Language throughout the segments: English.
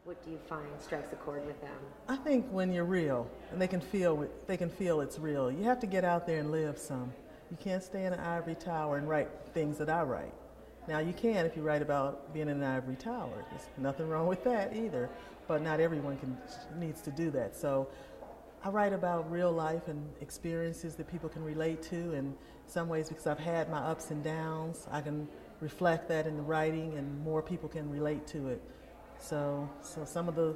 What do you find strikes a chord with them? I think when you're real and they can feel it's real. You have to get out there and live some. You can't stay in an ivory tower and write things that I write. Now you can if you write about being in an ivory tower. There's nothing wrong with that either. But not everyone needs to do that. So I write about real life and experiences that people can relate to, and in some ways because I've had my ups and downs, I can reflect that in the writing and more people can relate to it. So some of the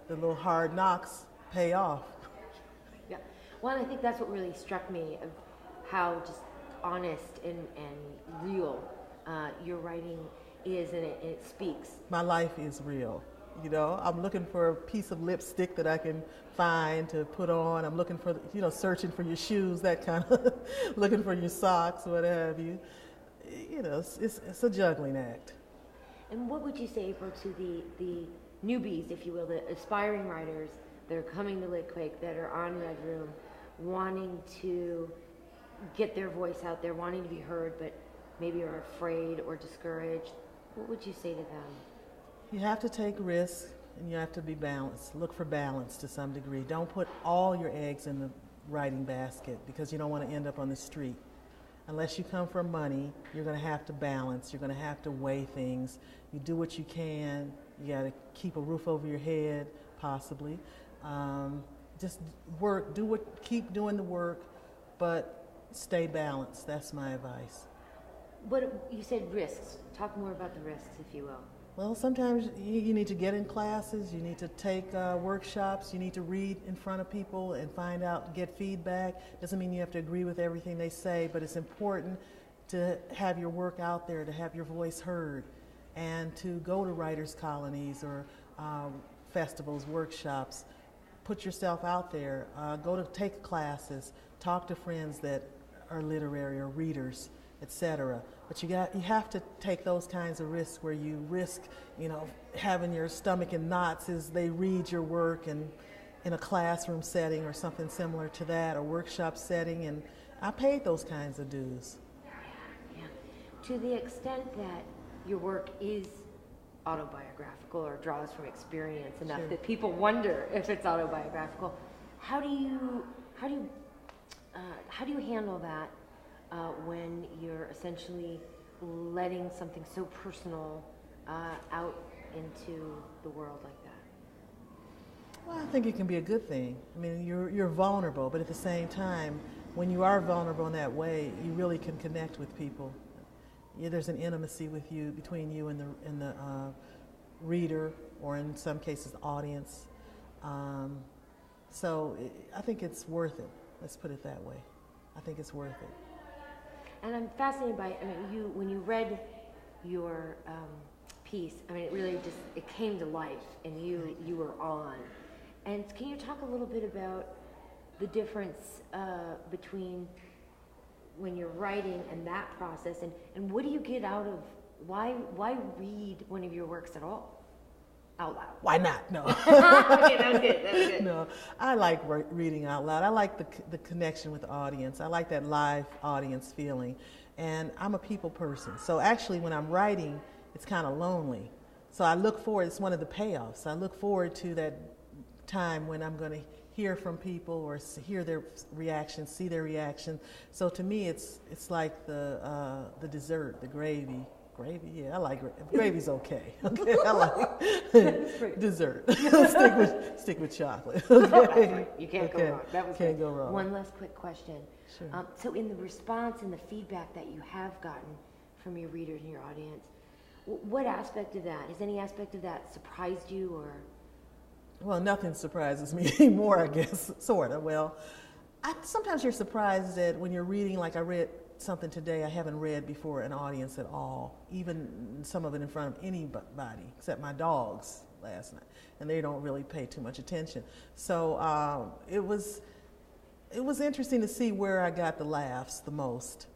little hard knocks pay off. Yeah. Well, I think that's what really struck me of how just honest and real your writing is, and it speaks. My life is real. You know, I'm looking for a piece of lipstick that I can find to put on. I'm looking for, searching for your shoes, that kind of, looking for your socks, what have you. You know, it's a juggling act. And what would you say, April, to the newbies, if you will, the aspiring writers that are coming to Litquake, that are on Red Room, wanting to get their voice out there, wanting to be heard, but maybe are afraid or discouraged? What would you say to them? You have to take risks and you have to be balanced. Look for balance to some degree. Don't put all your eggs in the writing basket because you don't want to end up on the street. Unless you come for money, you're going to have to balance. You're going to have to weigh things. You do what you can. You got to keep a roof over your head, possibly. Just work. Keep doing the work, but stay balanced. That's my advice. What you said, risks. Talk more about the risks, if you will. Well, sometimes you need to get in classes, you need to take workshops, you need to read in front of people and find out, get feedback. Doesn't mean you have to agree with everything they say, but it's important to have your work out there, to have your voice heard, and to go to writers' colonies or festivals, workshops. Put yourself out there, go to take classes, talk to friends that are literary or readers, etc. But you have to take those kinds of risks where you risk, having your stomach in knots as they read your work and in a classroom setting or something similar to that, or workshop setting, and I paid those kinds of dues. Yeah. To the extent that your work is autobiographical or draws from experience enough Sure. that people wonder if it's autobiographical, how do you handle that? When you're essentially letting something so personal out into the world like that? Well, I think it can be a good thing. I mean, you're vulnerable, but at the same time, when you are vulnerable in that way, you really can connect with people. There's an intimacy between you and the reader, or in some cases, the audience. So I think it's worth it. Let's put it that way. I think it's worth it. And I'm fascinated by, when you read your piece, it really it came to life, and you were on. And can you talk a little bit about the difference between when you're writing and that process, and what do you get out of, why read one of your works at all? Out loud. Why not? No. Okay, that was good. No, I like reading out loud. I like the connection with the audience. I like that live audience feeling. And I'm a people person. So actually when I'm writing, it's kind of lonely. So I look forward, it's one of the payoffs. I look forward to that time when I'm going to hear from people or hear their reactions, see their reaction. So to me, it's like the dessert, the gravy. Gravy, yeah, I like gravy's okay. Okay, I like dessert. stick with chocolate. Okay. You can't go wrong. That was can't good. go wrong. One last quick question. Sure. So in the response and the feedback that you have gotten from your readers and your audience, what aspect of that, has any aspect of that surprised you, or? Well, nothing surprises me anymore, I guess, sort of. Well, sometimes you're surprised that when you're reading, like I read something today I haven't read before an audience at all, even some of it in front of anybody except my dogs last night, and they don't really pay too much attention. So it was interesting to see where I got the laughs the most,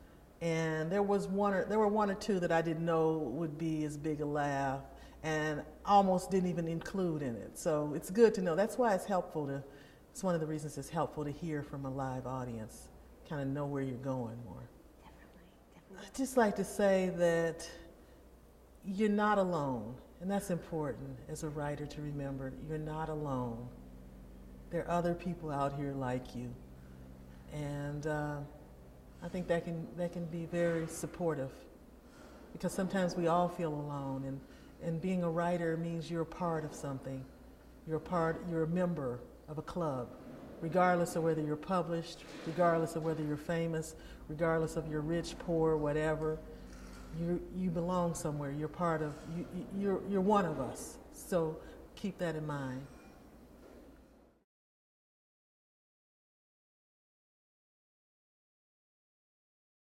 and there were one or two that I didn't know would be as big a laugh, and almost didn't even include in it. So it's good to know. That's why it's one of the reasons it's helpful to hear from a live audience, kind of know where you're going more. Definitely. I'd just like to say that you're not alone. And that's important as a writer to remember. You're not alone. There are other people out here like you. And I think that can be very supportive, because sometimes we all feel alone, and being a writer means you're a part of something. You're a member of a club, regardless of whether you're published, regardless of whether you're famous, regardless of you're rich, poor, whatever. You belong somewhere. You're part of, you're one of us. So keep that in mind.